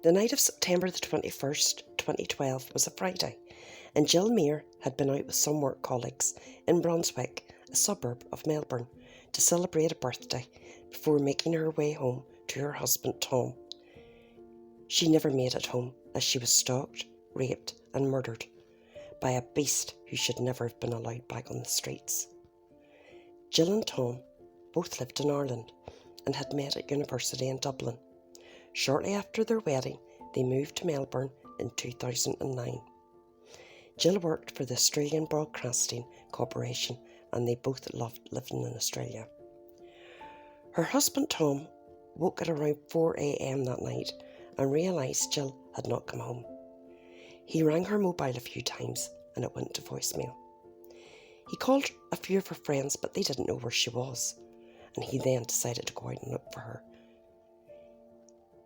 The night of September the 21st, 2012 was a Friday, and Jill Meagher had been out with some work colleagues in Brunswick, a suburb of Melbourne, to celebrate a birthday before making her way home to her husband Tom. She never made it home, as she was stalked, raped and murdered by a beast who should never have been allowed back on the streets. Jill and Tom both lived in Ireland and had met at university in Dublin. Shortly after their wedding, they moved to Melbourne in 2009. Jill worked for the Australian Broadcasting Corporation, and they both loved living in Australia. Her husband Tom woke at around 4 a.m. that night and realised Jill had not come home. He rang her mobile a few times and it went to voicemail. He called a few of her friends, but they didn't know where she was, and he then decided to go out and look for her.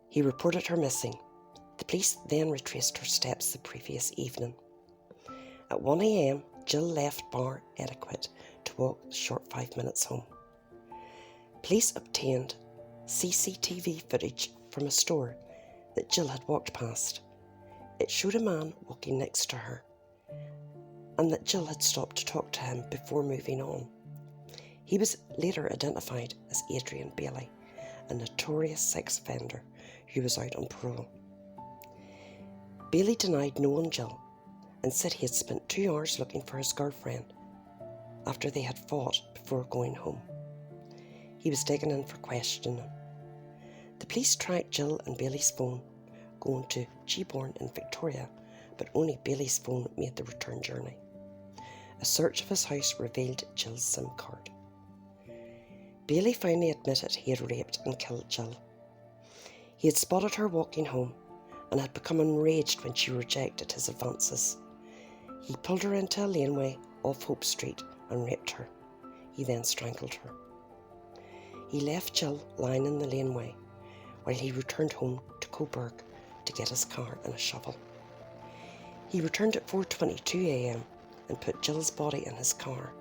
He reported her missing. The police then retraced her steps the previous evening. At 1 a.m, Jill left Bar Etiquette to walk the short 5 minutes home. Police obtained CCTV footage from a store that Jill had walked past. It showed a man walking next to her, and that Jill had stopped to talk to him before moving on. He was later identified as Adrian Bailey, a notorious sex offender who was out on parole. Bailey denied knowing Jill and said he had spent 2 hours looking for his girlfriend after they had fought before going home. He was taken in for questioning. The police tracked Jill and Bailey's phone going to Geeborn in Victoria, but only Bailey's phone made the return journey. A search of his house revealed Jill's SIM card. Bailey finally admitted he had raped and killed Jill. He had spotted her walking home and had become enraged when she rejected his advances. He pulled her into a laneway off Hope Street and raped her. He then strangled her. He left Jill lying in the laneway while he returned home to Coburg to get his car and a shovel. He returned at 4:22 a.m. and put Jill's body in his car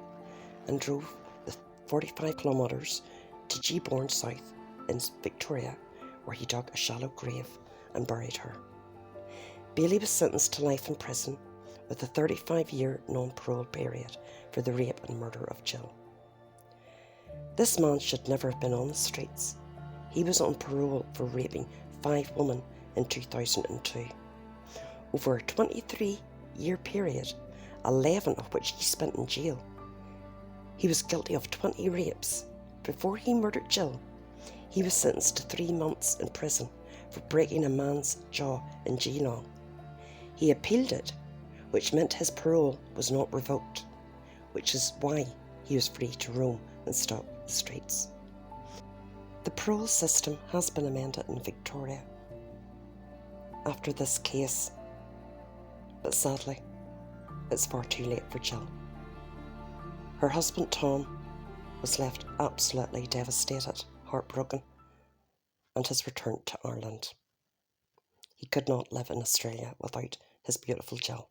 and drove the 45 kilometres to Geeborn South in Victoria, where he dug a shallow grave and buried her. Bailey was sentenced to life in prison with a 35-year non-parole period for the rape and murder of Jill. This man should never have been on the streets. He was on parole for raping 5 women in 2002. Over a 23-year period, 11 of which he spent in jail. He was guilty of 20 rapes. Before he murdered Jill, he was sentenced to 3 months in prison for breaking a man's jaw in Geelong. He appealed it, which meant his parole was not revoked, which is why he was free to roam and stalk the streets. The parole system has been amended in Victoria after this case, but sadly, it's far too late for Jill. Her husband Tom was left absolutely devastated, heartbroken, and has returned to Ireland. He could not live in Australia without his beautiful Jill.